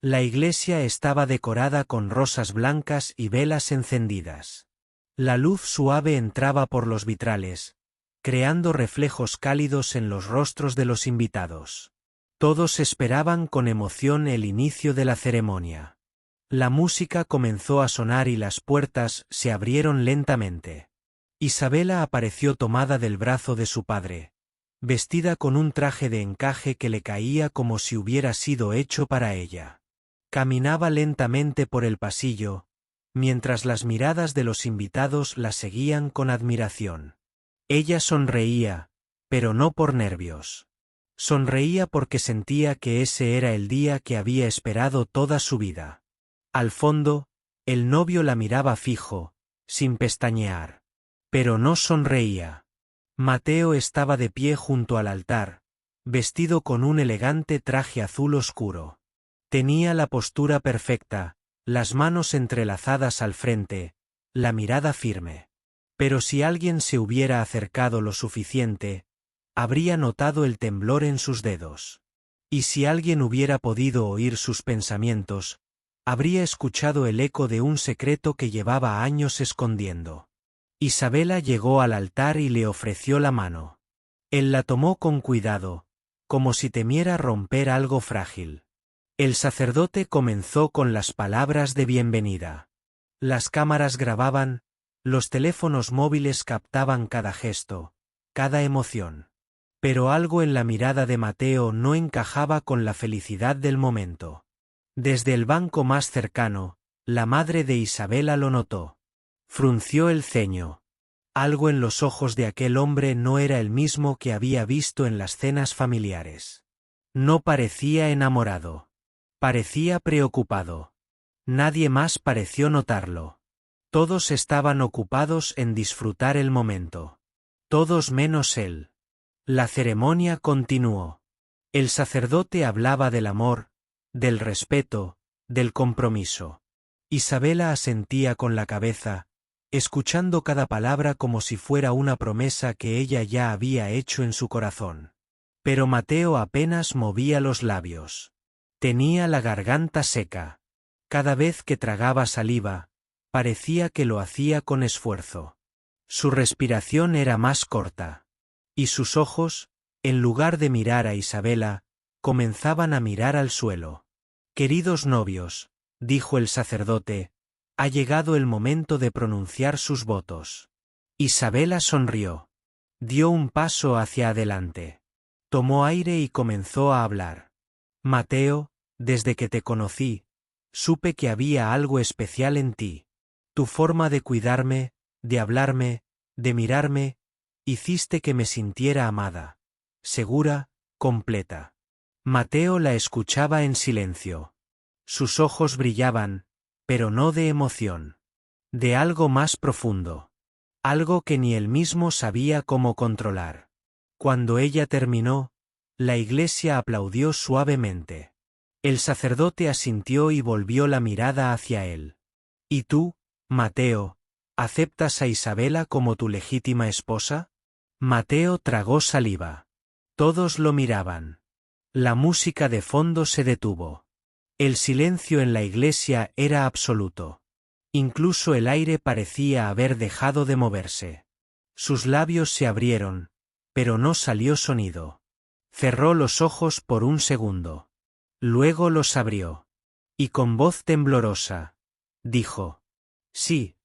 La iglesia estaba decorada con rosas blancas y velas encendidas. La luz suave entraba por los vitrales, creando reflejos cálidos en los rostros de los invitados. Todos esperaban con emoción el inicio de la ceremonia. La música comenzó a sonar y las puertas se abrieron lentamente. Isabela apareció tomada del brazo de su padre, vestida con un traje de encaje que le caía como si hubiera sido hecho para ella. Caminaba lentamente por el pasillo, mientras las miradas de los invitados la seguían con admiración. Ella sonreía, pero no por nervios. Sonreía porque sentía que ese era el día que había esperado toda su vida. Al fondo, el novio la miraba fijo, sin pestañear. Pero no sonreía. Mateo estaba de pie junto al altar, vestido con un elegante traje azul oscuro. Tenía la postura perfecta, las manos entrelazadas al frente, la mirada firme. Pero si alguien se hubiera acercado lo suficiente, habría notado el temblor en sus dedos. Y si alguien hubiera podido oír sus pensamientos, habría escuchado el eco de un secreto que llevaba años escondiendo. Isabela llegó al altar y le ofreció la mano. Él la tomó con cuidado, como si temiera romper algo frágil. El sacerdote comenzó con las palabras de bienvenida. Las cámaras grababan, los teléfonos móviles captaban cada gesto, cada emoción. Pero algo en la mirada de Mateo no encajaba con la felicidad del momento. Desde el banco más cercano, la madre de Isabela lo notó. Frunció el ceño. Algo en los ojos de aquel hombre no era el mismo que había visto en las cenas familiares. No parecía enamorado. Parecía preocupado. Nadie más pareció notarlo. Todos estaban ocupados en disfrutar el momento. Todos menos él. La ceremonia continuó. El sacerdote hablaba del amor, del respeto, del compromiso. Isabela asentía con la cabeza, escuchando cada palabra como si fuera una promesa que ella ya había hecho en su corazón. Pero Mateo apenas movía los labios. Tenía la garganta seca. Cada vez que tragaba saliva, parecía que lo hacía con esfuerzo. Su respiración era más corta. Y sus ojos, en lugar de mirar a Isabela, comenzaban a mirar al suelo. «Queridos novios», dijo el sacerdote, «ha llegado el momento de pronunciar sus votos». Isabela sonrió. Dio un paso hacia adelante. Tomó aire y comenzó a hablar. «Mateo, desde que te conocí, supe que había algo especial en ti. Tu forma de cuidarme, de hablarme, de mirarme, hiciste que me sintiera amada, segura, completa». Mateo la escuchaba en silencio. Sus ojos brillaban, pero no de emoción. De algo más profundo. Algo que ni él mismo sabía cómo controlar. Cuando ella terminó, la iglesia aplaudió suavemente. El sacerdote asintió y volvió la mirada hacia él. «¿Y tú, Mateo, aceptas a Isabela como tu legítima esposa?» Mateo tragó saliva. Todos lo miraban. La música de fondo se detuvo. El silencio en la iglesia era absoluto. Incluso el aire parecía haber dejado de moverse. Sus labios se abrieron, pero no salió sonido. Cerró los ojos por un segundo. Luego los abrió. Y con voz temblorosa, dijo: «Sí,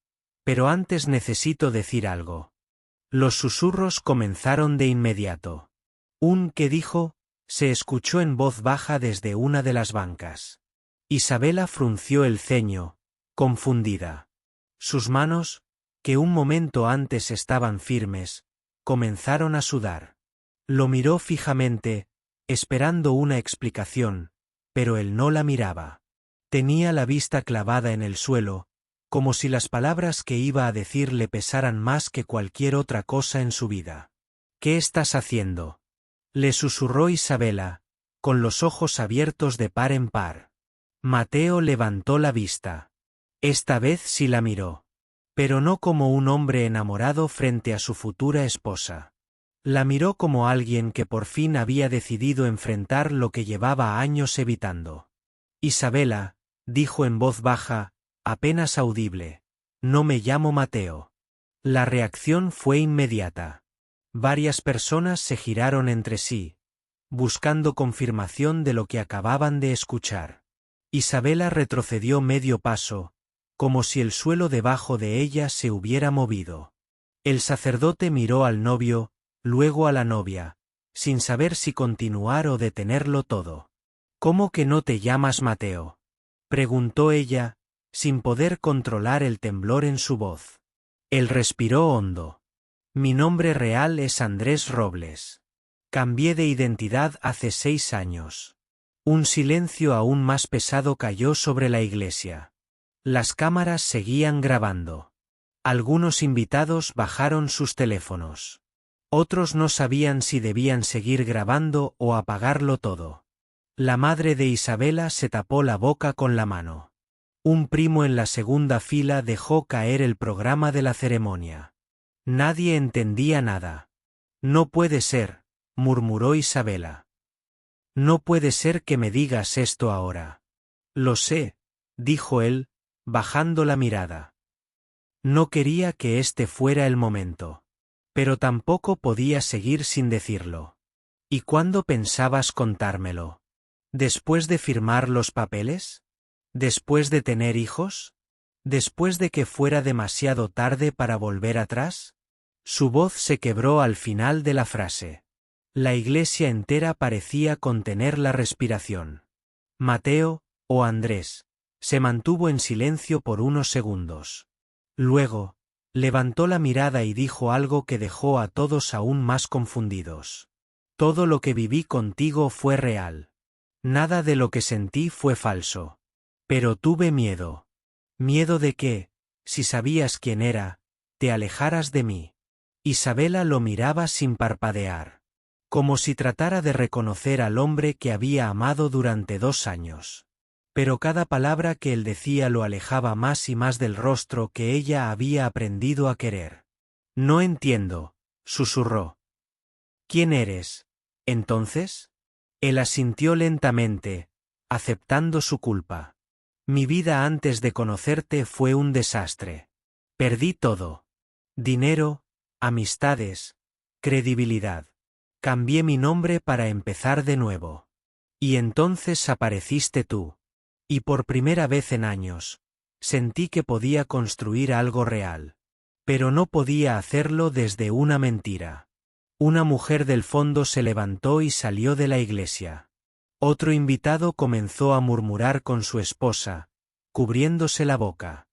pero antes necesito decir algo». Los susurros comenzaron de inmediato. Un «¿qué dijo?» se escuchó en voz baja desde una de las bancas. Isabela frunció el ceño, confundida. Sus manos, que un momento antes estaban firmes, comenzaron a sudar. Lo miró fijamente, esperando una explicación, pero él no la miraba. Tenía la vista clavada en el suelo, como si las palabras que iba a decir le pesaran más que cualquier otra cosa en su vida. «¿Qué estás haciendo?», le susurró Isabela, con los ojos abiertos de par en par. Mateo levantó la vista. Esta vez sí la miró. Pero no como un hombre enamorado frente a su futura esposa. La miró como alguien que por fin había decidido enfrentar lo que llevaba años evitando. Isabela, dijo en voz baja, apenas audible, no me llamo Mateo. La reacción fue inmediata. Varias personas se giraron entre sí, buscando confirmación de lo que acababan de escuchar. Isabela retrocedió medio paso, como si el suelo debajo de ella se hubiera movido. El sacerdote miró al novio, luego a la novia, sin saber si continuar o detenerlo todo. ¿Cómo que no te llamas Mateo?, preguntó ella, sin poder controlar el temblor en su voz. Él respiró hondo. Mi nombre real es Andrés Robles. Cambié de identidad hace 6 años. Un silencio aún más pesado cayó sobre la iglesia. Las cámaras seguían grabando. Algunos invitados bajaron sus teléfonos. Otros no sabían si debían seguir grabando o apagarlo todo. La madre de Isabela se tapó la boca con la mano. Un primo en la segunda fila dejó caer el programa de la ceremonia. Nadie entendía nada. No puede ser, murmuró Isabela. No puede ser que me digas esto ahora. Lo sé, dijo él, bajando la mirada. No quería que este fuera el momento. Pero tampoco podía seguir sin decirlo. ¿Y cuándo pensabas contármelo? ¿Después de firmar los papeles? ¿Después de tener hijos? ¿Después de que fuera demasiado tarde para volver atrás? Su voz se quebró al final de la frase. La iglesia entera parecía contener la respiración. Mateo, o Andrés, se mantuvo en silencio por unos segundos. Luego, levantó la mirada y dijo algo que dejó a todos aún más confundidos. Todo lo que viví contigo fue real. Nada de lo que sentí fue falso. Pero tuve miedo. Miedo de que, si sabías quién era, te alejaras de mí. Isabela lo miraba sin parpadear. Como si tratara de reconocer al hombre que había amado durante 2 años. Pero cada palabra que él decía lo alejaba más y más del rostro que ella había aprendido a querer. No entiendo, susurró. ¿Quién eres, entonces? Él asintió lentamente, aceptando su culpa. Mi vida antes de conocerte fue un desastre. Perdí todo. Dinero, amistades, credibilidad. Cambié mi nombre para empezar de nuevo. Y entonces apareciste tú. Y por primera vez en años, sentí que podía construir algo real. Pero no podía hacerlo desde una mentira. Una mujer del fondo se levantó y salió de la iglesia. Otro invitado comenzó a murmurar con su esposa, cubriéndose la boca.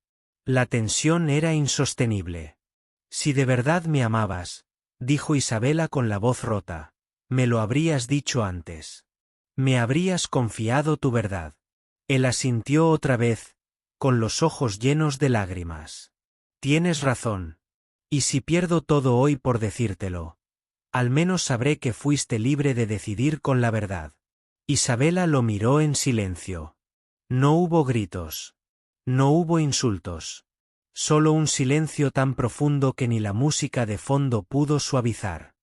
La tensión era insostenible. Si de verdad me amabas, dijo Isabela con la voz rota, me lo habrías dicho antes. Me habrías confiado tu verdad. Él asintió otra vez, con los ojos llenos de lágrimas. Tienes razón. Y si pierdo todo hoy por decírtelo, al menos sabré que fuiste libre de decidir con la verdad. Isabela lo miró en silencio. No hubo gritos. No hubo insultos. Solo un silencio tan profundo que ni la música de fondo pudo suavizar.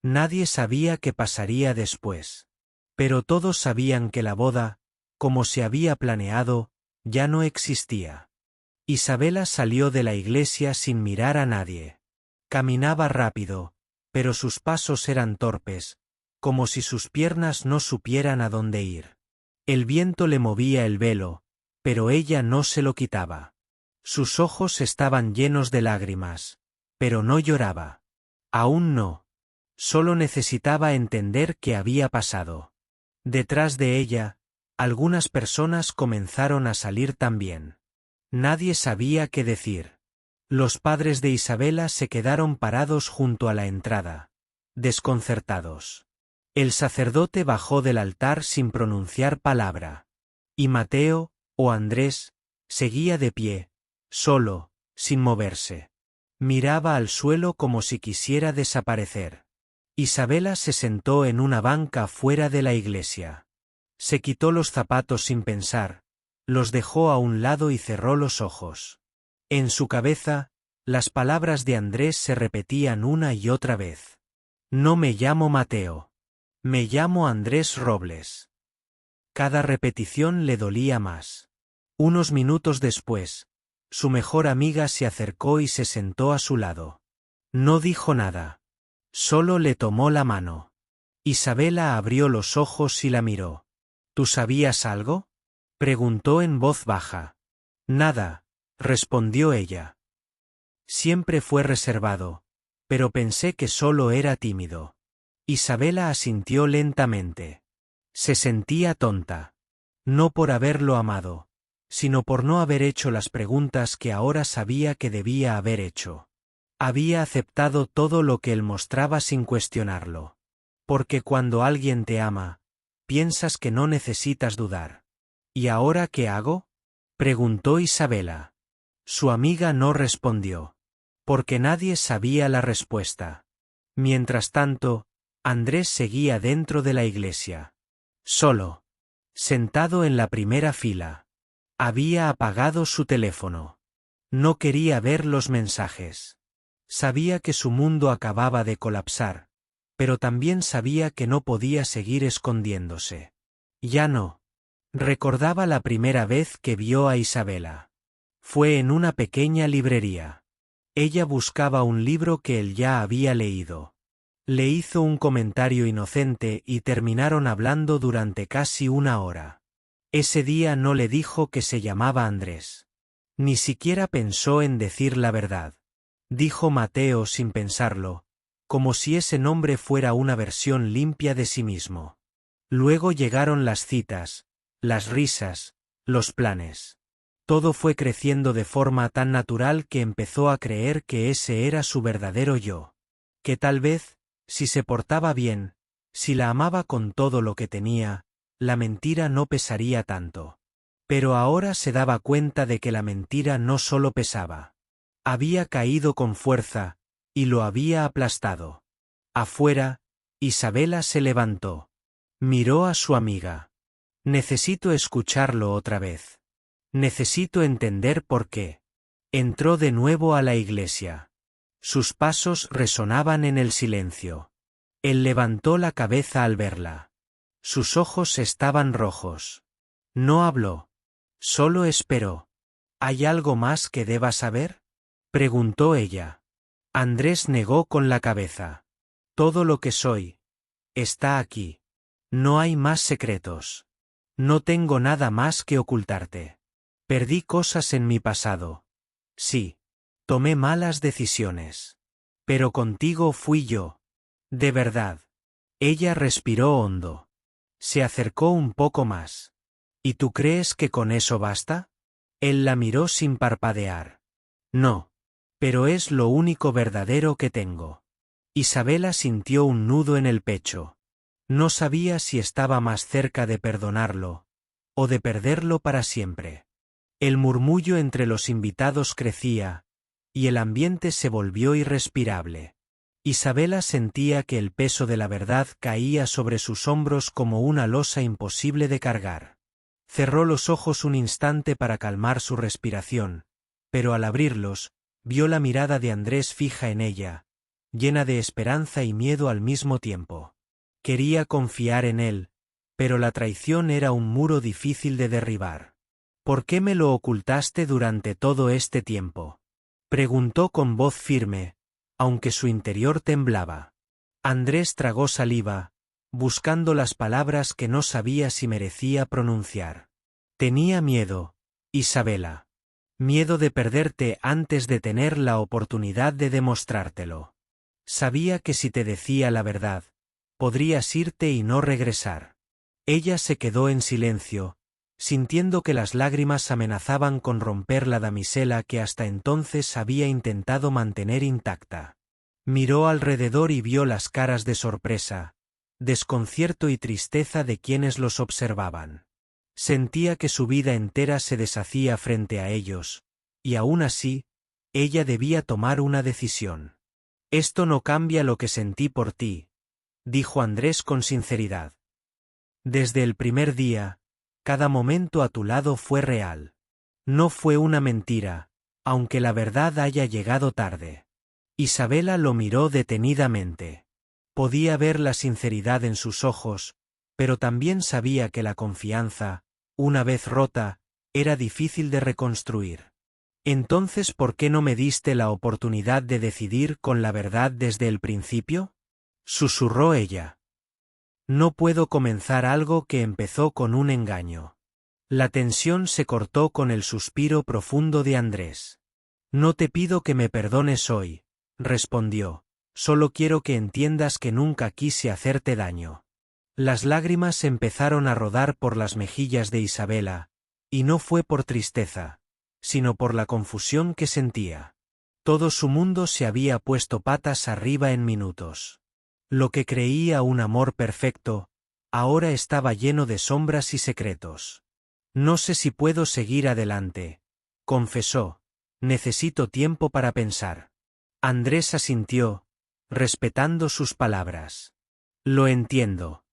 Nadie sabía qué pasaría después. Pero todos sabían que la boda, como se había planeado, ya no existía. Isabela salió de la iglesia sin mirar a nadie. Caminaba rápido, pero sus pasos eran torpes, como si sus piernas no supieran a dónde ir. El viento le movía el velo, pero ella no se lo quitaba. Sus ojos estaban llenos de lágrimas, pero no lloraba. Aún no. Solo necesitaba entender qué había pasado. Detrás de ella, algunas personas comenzaron a salir también. Nadie sabía qué decir. Los padres de Isabela se quedaron parados junto a la entrada, desconcertados. El sacerdote bajó del altar sin pronunciar palabra. Y Mateo, o Andrés, seguía de pie, solo, sin moverse. Miraba al suelo como si quisiera desaparecer. Isabela se sentó en una banca fuera de la iglesia. Se quitó los zapatos sin pensar, los dejó a un lado y cerró los ojos. En su cabeza, las palabras de Andrés se repetían una y otra vez. No me llamo Mateo. Me llamo Andrés Robles. Cada repetición le dolía más. Unos minutos después, su mejor amiga se acercó y se sentó a su lado. No dijo nada. Solo le tomó la mano. Isabela abrió los ojos y la miró. ¿Tú sabías algo?, preguntó en voz baja. Nada, respondió ella. Siempre fue reservado, pero pensé que solo era tímido. Isabela asintió lentamente. Se sentía tonta. No por haberlo amado, sino por no haber hecho las preguntas que ahora sabía que debía haber hecho. Había aceptado todo lo que él mostraba sin cuestionarlo. Porque cuando alguien te ama, piensas que no necesitas dudar. ¿Y ahora qué hago?, preguntó Isabela. Su amiga no respondió. Porque nadie sabía la respuesta. Mientras tanto, Andrés seguía dentro de la iglesia. Solo. Sentado en la primera fila. Había apagado su teléfono. No quería ver los mensajes. Sabía que su mundo acababa de colapsar, pero también sabía que no podía seguir escondiéndose. Ya no. Recordaba la primera vez que vio a Isabela. Fue en una pequeña librería. Ella buscaba un libro que él ya había leído. Le hizo un comentario inocente y terminaron hablando durante casi una hora. Ese día no le dijo que se llamaba Andrés. Ni siquiera pensó en decir la verdad. Dijo Mateo sin pensarlo, como si ese nombre fuera una versión limpia de sí mismo. Luego llegaron las citas, las risas, los planes. Todo fue creciendo de forma tan natural que empezó a creer que ese era su verdadero yo. Que tal vez, si se portaba bien, si la amaba con todo lo que tenía, la mentira no pesaría tanto. Pero ahora se daba cuenta de que la mentira no solo pesaba. Había caído con fuerza, y lo había aplastado. Afuera, Isabela se levantó. Miró a su amiga. Necesito escucharlo otra vez. Necesito entender por qué. Entró de nuevo a la iglesia. Sus pasos resonaban en el silencio. Él levantó la cabeza al verla. Sus ojos estaban rojos. No habló. Solo esperó. ¿Hay algo más que deba saber?, preguntó ella. Andrés negó con la cabeza. Todo lo que soy está aquí. No hay más secretos. No tengo nada más que ocultarte. Perdí cosas en mi pasado. Sí. Tomé malas decisiones. Pero contigo fui yo. De verdad. Ella respiró hondo. Se acercó un poco más. ¿Y tú crees que con eso basta? Él la miró sin parpadear. No. Pero es lo único verdadero que tengo. Isabela sintió un nudo en el pecho. No sabía si estaba más cerca de perdonarlo, o de perderlo para siempre. El murmullo entre los invitados crecía, y el ambiente se volvió irrespirable. Isabela sentía que el peso de la verdad caía sobre sus hombros como una losa imposible de cargar. Cerró los ojos un instante para calmar su respiración, pero al abrirlos, vio la mirada de Andrés fija en ella, llena de esperanza y miedo al mismo tiempo. Quería confiar en él, pero la traición era un muro difícil de derribar. ¿Por qué me lo ocultaste durante todo este tiempo?, preguntó con voz firme, aunque su interior temblaba. Andrés tragó saliva, buscando las palabras que no sabía si merecía pronunciar. Tenía miedo, Isabela. Miedo de perderte antes de tener la oportunidad de demostrártelo. Sabía que si te decía la verdad, podrías irte y no regresar. Ella se quedó en silencio, sintiendo que las lágrimas amenazaban con romper la damisela que hasta entonces había intentado mantener intacta. Miró alrededor y vio las caras de sorpresa, desconcierto y tristeza de quienes los observaban. Sentía que su vida entera se deshacía frente a ellos, y aún así, ella debía tomar una decisión. Esto no cambia lo que sentí por ti, dijo Andrés con sinceridad. Desde el primer día, cada momento a tu lado fue real. No fue una mentira, aunque la verdad haya llegado tarde. Isabela lo miró detenidamente. Podía ver la sinceridad en sus ojos, pero también sabía que la confianza, una vez rota, era difícil de reconstruir. Entonces, ¿por qué no me diste la oportunidad de decidir con la verdad desde el principio? Susurró ella. No puedo comenzar algo que empezó con un engaño. La tensión se cortó con el suspiro profundo de Andrés. No te pido que me perdones hoy, respondió, solo quiero que entiendas que nunca quise hacerte daño. Las lágrimas empezaron a rodar por las mejillas de Isabela, y no fue por tristeza, sino por la confusión que sentía. Todo su mundo se había puesto patas arriba en minutos. Lo que creía un amor perfecto, ahora estaba lleno de sombras y secretos. No sé si puedo seguir adelante, confesó. Necesito tiempo para pensar. Andrés asintió, respetando sus palabras. Lo entiendo.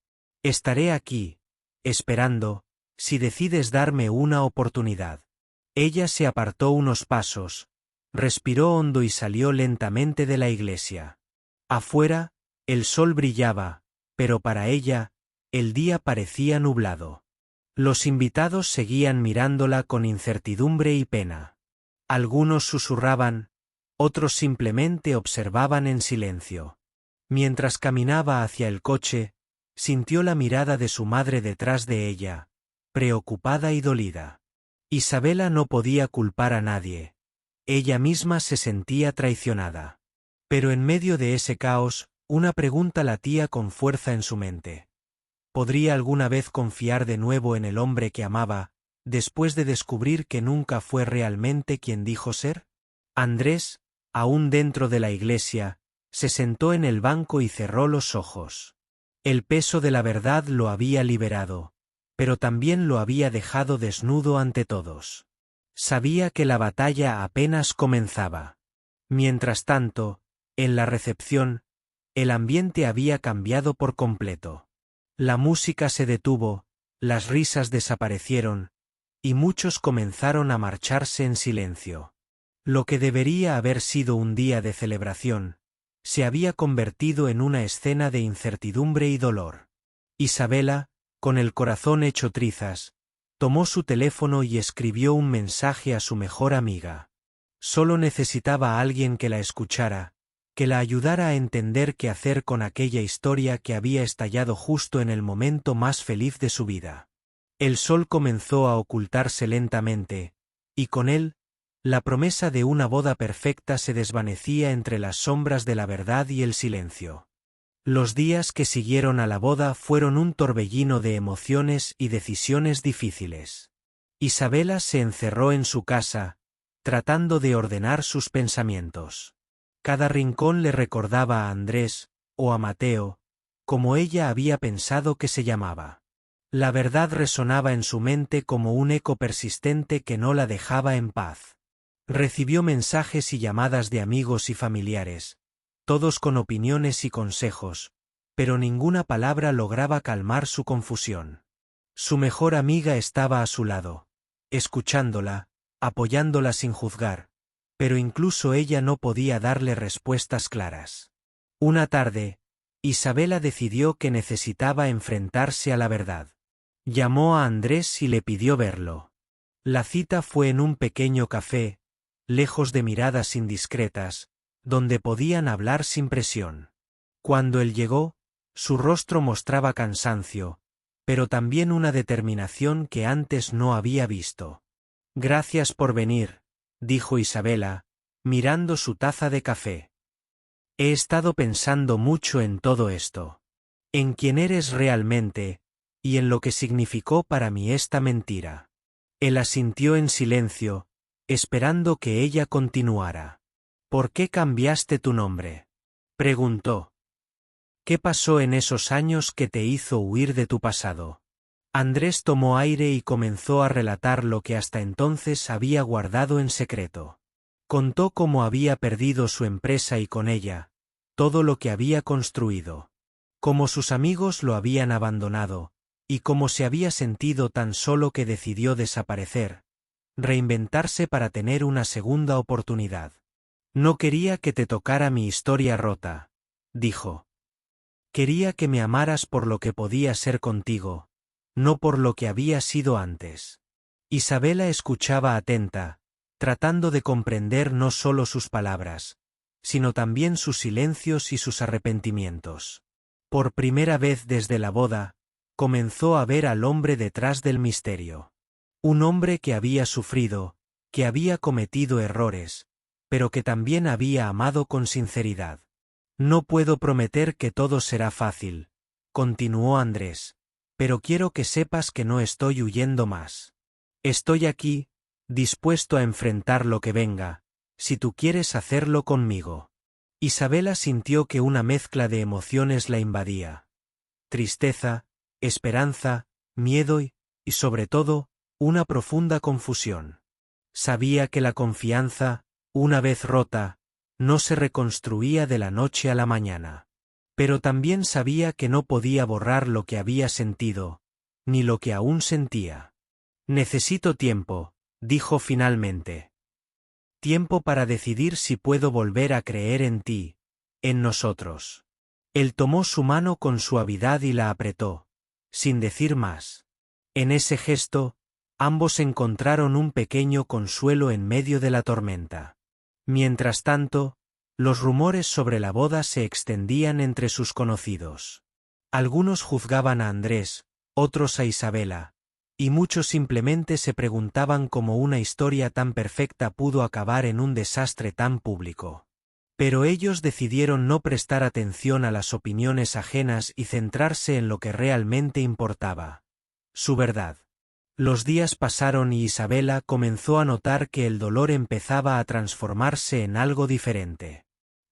Estaré aquí, esperando, si decides darme una oportunidad. Ella se apartó unos pasos, respiró hondo y salió lentamente de la iglesia. Afuera, el sol brillaba, pero para ella, el día parecía nublado. Los invitados seguían mirándola con incertidumbre y pena. Algunos susurraban, otros simplemente observaban en silencio. Mientras caminaba hacia el coche, sintió la mirada de su madre detrás de ella, preocupada y dolida. Isabela no podía culpar a nadie. Ella misma se sentía traicionada. Pero en medio de ese caos, una pregunta latía con fuerza en su mente. ¿Podría alguna vez confiar de nuevo en el hombre que amaba, después de descubrir que nunca fue realmente quien dijo ser? Andrés, aún dentro de la iglesia, se sentó en el banco y cerró los ojos. El peso de la verdad lo había liberado, pero también lo había dejado desnudo ante todos. Sabía que la batalla apenas comenzaba. Mientras tanto, en la recepción, el ambiente había cambiado por completo. La música se detuvo, las risas desaparecieron, y muchos comenzaron a marcharse en silencio. Lo que debería haber sido un día de celebración, se había convertido en una escena de incertidumbre y dolor. Isabela, con el corazón hecho trizas, tomó su teléfono y escribió un mensaje a su mejor amiga. Solo necesitaba a alguien que la escuchara, que la ayudara a entender qué hacer con aquella historia que había estallado justo en el momento más feliz de su vida. El sol comenzó a ocultarse lentamente, y con él, la promesa de una boda perfecta se desvanecía entre las sombras de la verdad y el silencio. Los días que siguieron a la boda fueron un torbellino de emociones y decisiones difíciles. Isabela se encerró en su casa, tratando de ordenar sus pensamientos. Cada rincón le recordaba a Andrés, o a Mateo, como ella había pensado que se llamaba. La verdad resonaba en su mente como un eco persistente que no la dejaba en paz. Recibió mensajes y llamadas de amigos y familiares, todos con opiniones y consejos, pero ninguna palabra lograba calmar su confusión. Su mejor amiga estaba a su lado, escuchándola, apoyándola sin juzgar, pero incluso ella no podía darle respuestas claras. Una tarde, Isabela decidió que necesitaba enfrentarse a la verdad. Llamó a Andrés y le pidió verlo. La cita fue en un pequeño café, lejos de miradas indiscretas, donde podían hablar sin presión. Cuando él llegó, su rostro mostraba cansancio, pero también una determinación que antes no había visto. Gracias por venir, dijo Isabela, mirando su taza de café. He estado pensando mucho en todo esto. En quién eres realmente, y en lo que significó para mí esta mentira. Él asintió en silencio, esperando que ella continuara. ¿Por qué cambiaste tu nombre?, preguntó. ¿Qué pasó en esos años que te hizo huir de tu pasado? Andrés tomó aire y comenzó a relatar lo que hasta entonces había guardado en secreto. Contó cómo había perdido su empresa y con ella, todo lo que había construido. Cómo sus amigos lo habían abandonado, y cómo se había sentido tan solo que decidió desaparecer, reinventarse para tener una segunda oportunidad. No quería que te tocara mi historia rota, dijo. Quería que me amaras por lo que podía ser contigo, no por lo que había sido antes. Isabela escuchaba atenta, tratando de comprender no solo sus palabras, sino también sus silencios y sus arrepentimientos. Por primera vez desde la boda, comenzó a ver al hombre detrás del misterio. Un hombre que había sufrido, que había cometido errores, pero que también había amado con sinceridad. No puedo prometer que todo será fácil, continuó Andrés, pero quiero que sepas que no estoy huyendo más. Estoy aquí, dispuesto a enfrentar lo que venga, si tú quieres hacerlo conmigo. Isabela sintió que una mezcla de emociones la invadía. Tristeza, esperanza, miedo y, sobre todo, una profunda confusión. Sabía que la confianza, una vez rota, no se reconstruía de la noche a la mañana. Pero también sabía que no podía borrar lo que había sentido, ni lo que aún sentía. Necesito tiempo, dijo finalmente. Tiempo para decidir si puedo volver a creer en ti, en nosotros. Él tomó su mano con suavidad y la apretó, sin decir más. En ese gesto, ambos encontraron un pequeño consuelo en medio de la tormenta. Mientras tanto, los rumores sobre la boda se extendían entre sus conocidos. Algunos juzgaban a Andrés, otros a Isabela, y muchos simplemente se preguntaban cómo una historia tan perfecta pudo acabar en un desastre tan público. Pero ellos decidieron no prestar atención a las opiniones ajenas y centrarse en lo que realmente importaba: su verdad. Los días pasaron y Isabela comenzó a notar que el dolor empezaba a transformarse en algo diferente.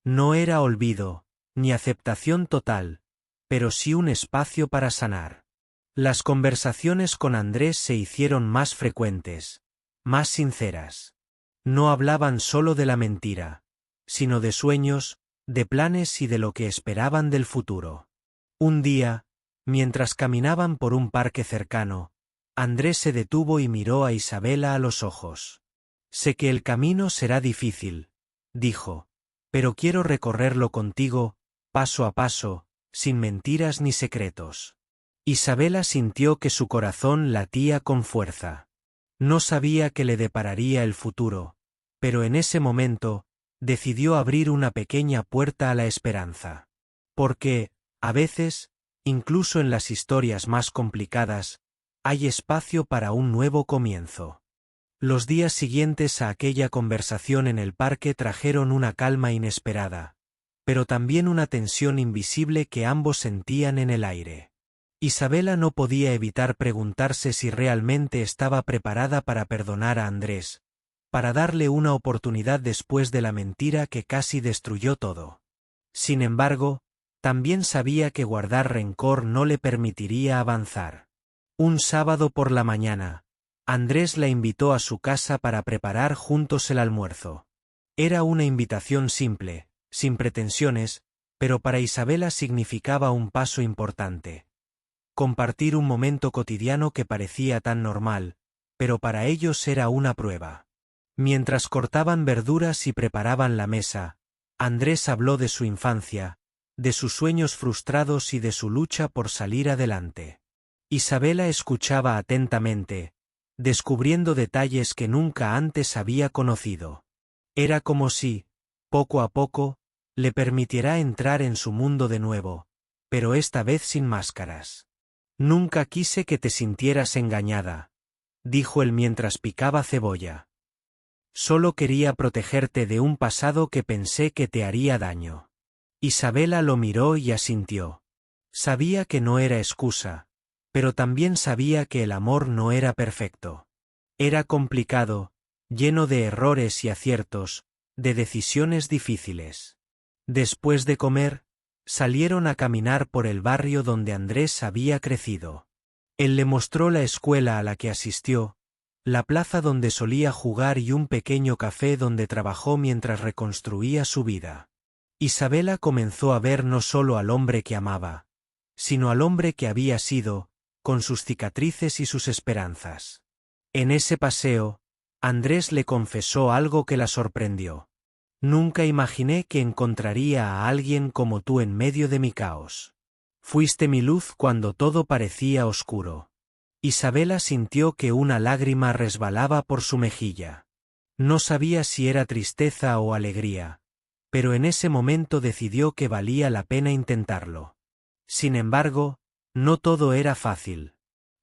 No era olvido, ni aceptación total, pero sí un espacio para sanar. Las conversaciones con Andrés se hicieron más frecuentes, más sinceras. No hablaban solo de la mentira, sino de sueños, de planes y de lo que esperaban del futuro. Un día, mientras caminaban por un parque cercano, Andrés se detuvo y miró a Isabela a los ojos. Sé que el camino será difícil, dijo, pero quiero recorrerlo contigo, paso a paso, sin mentiras ni secretos. Isabela sintió que su corazón latía con fuerza. No sabía qué le depararía el futuro, pero en ese momento, decidió abrir una pequeña puerta a la esperanza. Porque, a veces, incluso en las historias más complicadas, hay espacio para un nuevo comienzo. Los días siguientes a aquella conversación en el parque trajeron una calma inesperada, pero también una tensión invisible que ambos sentían en el aire. Isabela no podía evitar preguntarse si realmente estaba preparada para perdonar a Andrés, para darle una oportunidad después de la mentira que casi destruyó todo. Sin embargo, también sabía que guardar rencor no le permitiría avanzar. Un sábado por la mañana, Andrés la invitó a su casa para preparar juntos el almuerzo. Era una invitación simple, sin pretensiones, pero para Isabela significaba un paso importante. Compartir un momento cotidiano que parecía tan normal, pero para ellos era una prueba. Mientras cortaban verduras y preparaban la mesa, Andrés habló de su infancia, de sus sueños frustrados y de su lucha por salir adelante. Isabela escuchaba atentamente, descubriendo detalles que nunca antes había conocido. Era como si, poco a poco, le permitiera entrar en su mundo de nuevo, pero esta vez sin máscaras. Nunca quise que te sintieras engañada, dijo él mientras picaba cebolla. Solo quería protegerte de un pasado que pensé que te haría daño. Isabela lo miró y asintió. Sabía que no era excusa, pero también sabía que el amor no era perfecto. Era complicado, lleno de errores y aciertos, de decisiones difíciles. Después de comer, salieron a caminar por el barrio donde Andrés había crecido. Él le mostró la escuela a la que asistió, la plaza donde solía jugar y un pequeño café donde trabajó mientras reconstruía su vida. Isabela comenzó a ver no solo al hombre que amaba, sino al hombre que había sido, con sus cicatrices y sus esperanzas. En ese paseo, Andrés le confesó algo que la sorprendió. Nunca imaginé que encontraría a alguien como tú en medio de mi caos. Fuiste mi luz cuando todo parecía oscuro. Isabela sintió que una lágrima resbalaba por su mejilla. No sabía si era tristeza o alegría, pero en ese momento decidió que valía la pena intentarlo. Sin embargo, no todo era fácil.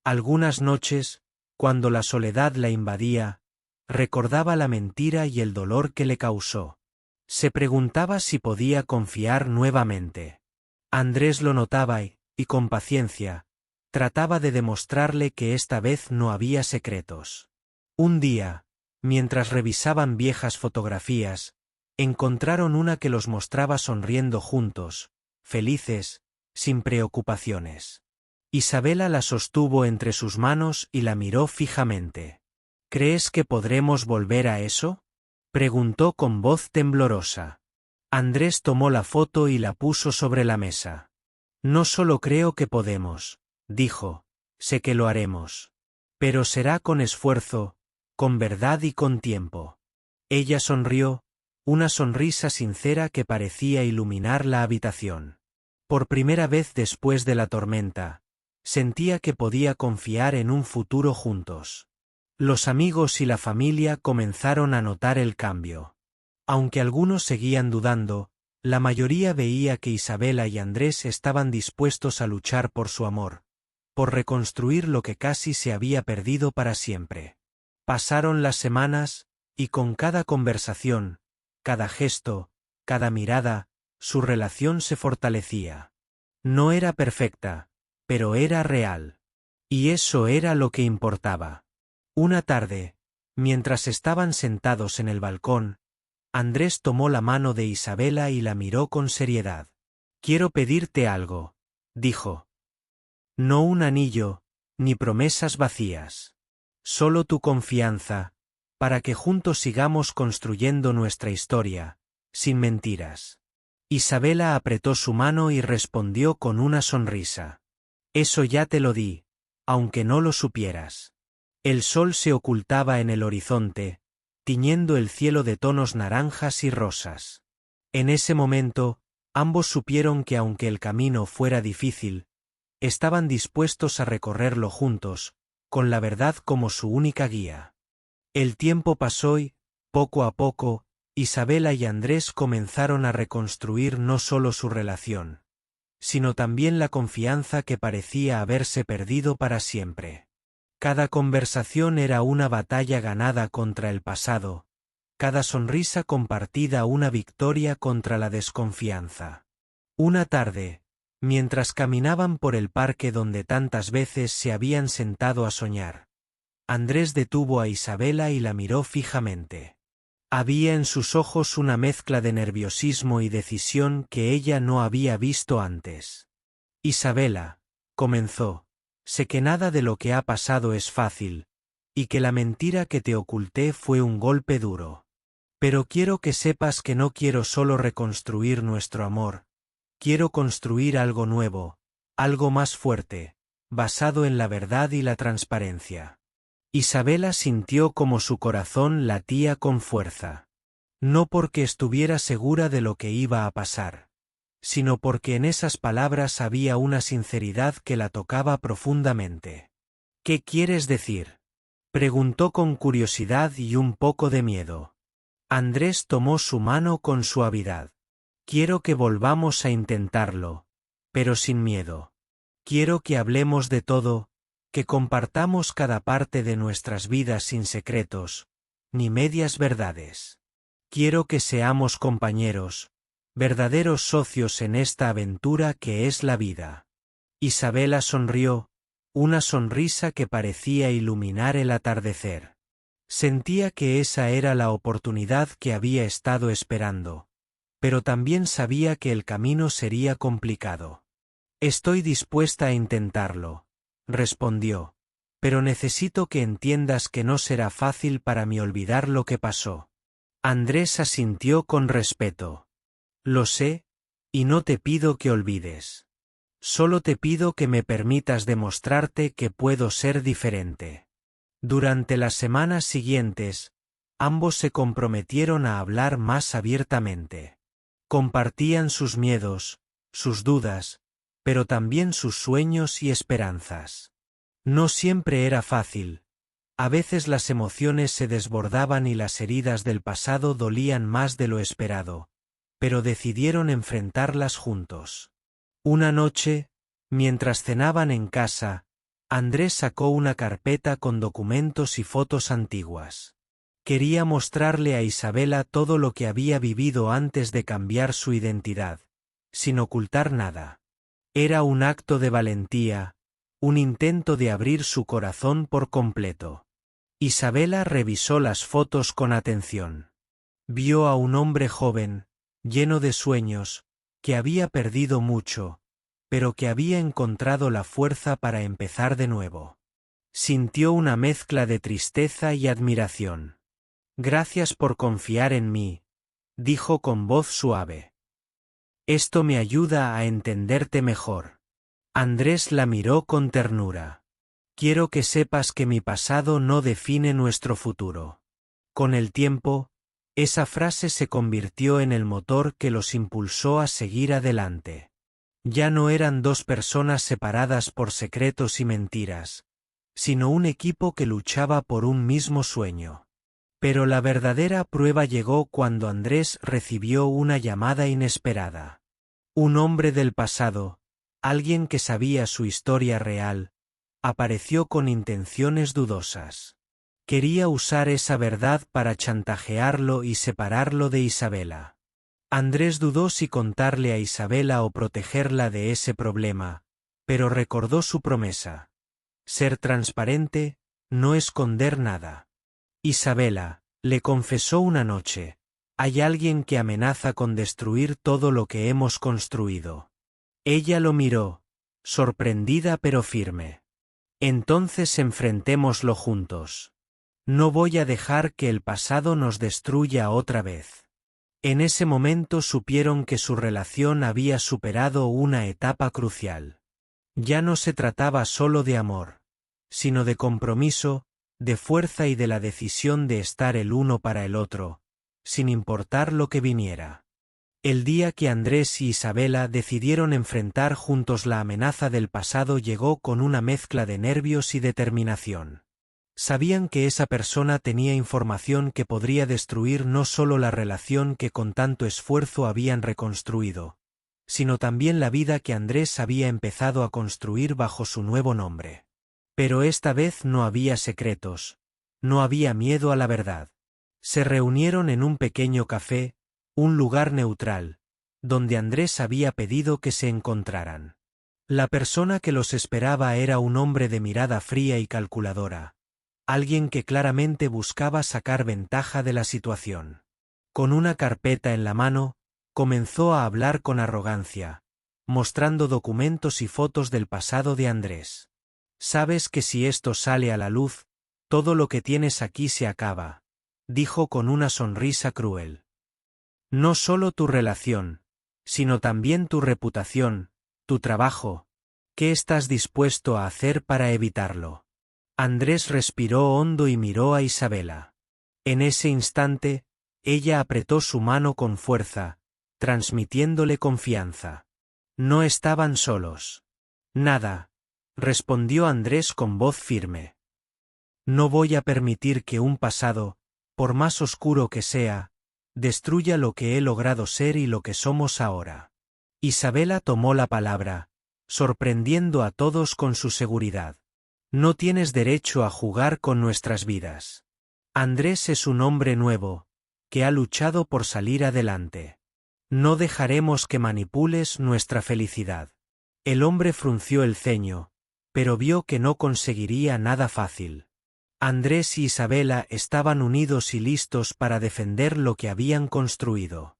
Algunas noches, cuando la soledad la invadía, recordaba la mentira y el dolor que le causó. Se preguntaba si podía confiar nuevamente. Andrés lo notaba y, con paciencia, trataba de demostrarle que esta vez no había secretos. Un día, mientras revisaban viejas fotografías, encontraron una que los mostraba sonriendo juntos, felices, sin preocupaciones. Isabela la sostuvo entre sus manos y la miró fijamente. ¿Crees que podremos volver a eso?, preguntó con voz temblorosa. Andrés tomó la foto y la puso sobre la mesa. No solo creo que podemos, dijo, sé que lo haremos. Pero será con esfuerzo, con verdad y con tiempo. Ella sonrió, una sonrisa sincera que parecía iluminar la habitación. Por primera vez después de la tormenta, sentía que podía confiar en un futuro juntos. Los amigos y la familia comenzaron a notar el cambio. Aunque algunos seguían dudando, la mayoría veía que Isabela y Andrés estaban dispuestos a luchar por su amor, por reconstruir lo que casi se había perdido para siempre. Pasaron las semanas, y con cada conversación, cada gesto, cada mirada, su relación se fortalecía. No era perfecta, pero era real. Y eso era lo que importaba. Una tarde, mientras estaban sentados en el balcón, Andrés tomó la mano de Isabela y la miró con seriedad. Quiero pedirte algo, dijo. No un anillo, ni promesas vacías. Solo tu confianza, para que juntos sigamos construyendo nuestra historia, sin mentiras. Isabela apretó su mano y respondió con una sonrisa. Eso ya te lo di, aunque no lo supieras. El sol se ocultaba en el horizonte, tiñendo el cielo de tonos naranjas y rosas. En ese momento, ambos supieron que aunque el camino fuera difícil, estaban dispuestos a recorrerlo juntos, con la verdad como su única guía. El tiempo pasó y, poco a poco, Isabela y Andrés comenzaron a reconstruir no solo su relación, sino también la confianza que parecía haberse perdido para siempre. Cada conversación era una batalla ganada contra el pasado, cada sonrisa compartida una victoria contra la desconfianza. Una tarde, mientras caminaban por el parque donde tantas veces se habían sentado a soñar, Andrés detuvo a Isabela y la miró fijamente. Había en sus ojos una mezcla de nerviosismo y decisión que ella no había visto antes. Isabela, comenzó, sé que nada de lo que ha pasado es fácil, y que la mentira que te oculté fue un golpe duro. Pero quiero que sepas que no quiero solo reconstruir nuestro amor, quiero construir algo nuevo, algo más fuerte, basado en la verdad y la transparencia. Isabela sintió como su corazón latía con fuerza. No porque estuviera segura de lo que iba a pasar, sino porque en esas palabras había una sinceridad que la tocaba profundamente. ¿Qué quieres decir?, preguntó con curiosidad y un poco de miedo. Andrés tomó su mano con suavidad. Quiero que volvamos a intentarlo, pero sin miedo. Quiero que hablemos de todo, que compartamos cada parte de nuestras vidas sin secretos, ni medias verdades. Quiero que seamos compañeros, verdaderos socios en esta aventura que es la vida. Isabela sonrió, una sonrisa que parecía iluminar el atardecer. Sentía que esa era la oportunidad que había estado esperando, pero también sabía que el camino sería complicado. Estoy dispuesta a intentarlo, respondió, pero necesito que entiendas que no será fácil para mí olvidar lo que pasó. Andrés asintió con respeto. Lo sé, y no te pido que olvides. Solo te pido que me permitas demostrarte que puedo ser diferente. Durante las semanas siguientes, ambos se comprometieron a hablar más abiertamente. Compartían sus miedos, sus dudas, pero también sus sueños y esperanzas. No siempre era fácil. A veces las emociones se desbordaban y las heridas del pasado dolían más de lo esperado, pero decidieron enfrentarlas juntos. Una noche, mientras cenaban en casa, Andrés sacó una carpeta con documentos y fotos antiguas. Quería mostrarle a Isabela todo lo que había vivido antes de cambiar su identidad, sin ocultar nada. Era un acto de valentía, un intento de abrir su corazón por completo. Isabela revisó las fotos con atención. Vio a un hombre joven, lleno de sueños, que había perdido mucho, pero que había encontrado la fuerza para empezar de nuevo. Sintió una mezcla de tristeza y admiración. «Gracias por confiar en mí», dijo con voz suave. «Esto me ayuda a entenderte mejor». Andrés la miró con ternura. «Quiero que sepas que mi pasado no define nuestro futuro». Con el tiempo, esa frase se convirtió en el motor que los impulsó a seguir adelante. Ya no eran dos personas separadas por secretos y mentiras, sino un equipo que luchaba por un mismo sueño. Pero la verdadera prueba llegó cuando Andrés recibió una llamada inesperada. Un hombre del pasado, alguien que sabía su historia real, apareció con intenciones dudosas. Quería usar esa verdad para chantajearlo y separarlo de Isabela. Andrés dudó si contarle a Isabela o protegerla de ese problema, pero recordó su promesa. Ser transparente, no esconder nada. Isabela, le confesó una noche, hay alguien que amenaza con destruir todo lo que hemos construido. Ella lo miró, sorprendida pero firme. Entonces enfrentémoslo juntos. No voy a dejar que el pasado nos destruya otra vez. En ese momento supieron que su relación había superado una etapa crucial. Ya no se trataba solo de amor, sino de compromiso, de fuerza y de la decisión de estar el uno para el otro, sin importar lo que viniera. El día que Andrés y Isabela decidieron enfrentar juntos la amenaza del pasado llegó con una mezcla de nervios y determinación. Sabían que esa persona tenía información que podría destruir no solo la relación que con tanto esfuerzo habían reconstruido, sino también la vida que Andrés había empezado a construir bajo su nuevo nombre. Pero esta vez no había secretos, no había miedo a la verdad. Se reunieron en un pequeño café, un lugar neutral, donde Andrés había pedido que se encontraran. La persona que los esperaba era un hombre de mirada fría y calculadora, alguien que claramente buscaba sacar ventaja de la situación. Con una carpeta en la mano, comenzó a hablar con arrogancia, mostrando documentos y fotos del pasado de Andrés. «Sabes que si esto sale a la luz, todo lo que tienes aquí se acaba», dijo con una sonrisa cruel. «No solo tu relación, sino también tu reputación, tu trabajo. ¿Qué estás dispuesto a hacer para evitarlo?» Andrés respiró hondo y miró a Isabela. En ese instante, ella apretó su mano con fuerza, transmitiéndole confianza. No estaban solos. «Nada», respondió Andrés con voz firme. «No voy a permitir que un pasado, por más oscuro que sea, destruya lo que he logrado ser y lo que somos ahora». Isabela tomó la palabra, sorprendiendo a todos con su seguridad. «No tienes derecho a jugar con nuestras vidas. Andrés es un hombre nuevo, que ha luchado por salir adelante. No dejaremos que manipules nuestra felicidad». El hombre frunció el ceño, pero vio que no conseguiría nada fácil. Andrés y Isabela estaban unidos y listos para defender lo que habían construido.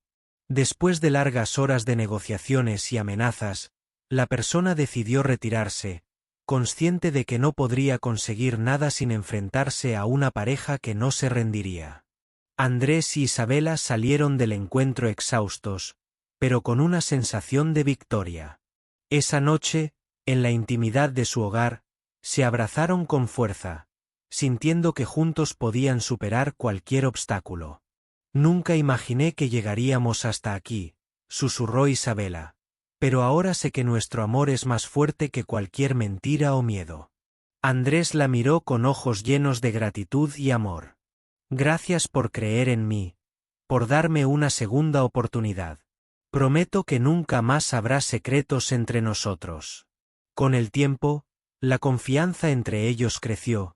Después de largas horas de negociaciones y amenazas, la persona decidió retirarse, consciente de que no podría conseguir nada sin enfrentarse a una pareja que no se rendiría. Andrés y Isabela salieron del encuentro exhaustos, pero con una sensación de victoria. Esa noche, en la intimidad de su hogar, se abrazaron con fuerza, sintiendo que juntos podían superar cualquier obstáculo. «Nunca imaginé que llegaríamos hasta aquí», susurró Isabela. Pero ahora sé que nuestro amor es más fuerte que cualquier mentira o miedo. Andrés la miró con ojos llenos de gratitud y amor. Gracias por creer en mí, por darme una segunda oportunidad. Prometo que nunca más habrá secretos entre nosotros. Con el tiempo, la confianza entre ellos creció,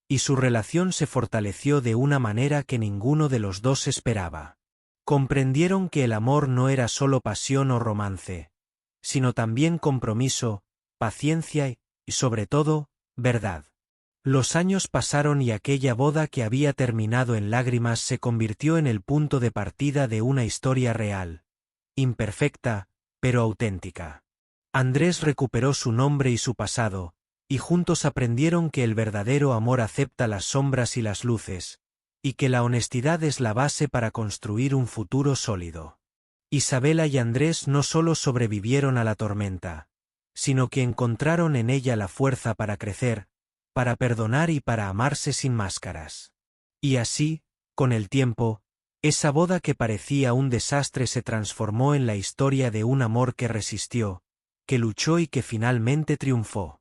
y su relación se fortaleció de una manera que ninguno de los dos esperaba. Comprendieron que el amor no era solo pasión o romance, sino también compromiso, paciencia y, sobre todo, verdad. Los años pasaron y aquella boda que había terminado en lágrimas se convirtió en el punto de partida de una historia real, imperfecta, pero auténtica. Andrés recuperó su nombre y su pasado, y juntos aprendieron que el verdadero amor acepta las sombras y las luces, y que la honestidad es la base para construir un futuro sólido. Isabela y Andrés no solo sobrevivieron a la tormenta, sino que encontraron en ella la fuerza para crecer, para perdonar y para amarse sin máscaras. Y así, con el tiempo, esa boda que parecía un desastre se transformó en la historia de un amor que resistió, que luchó y que finalmente triunfó.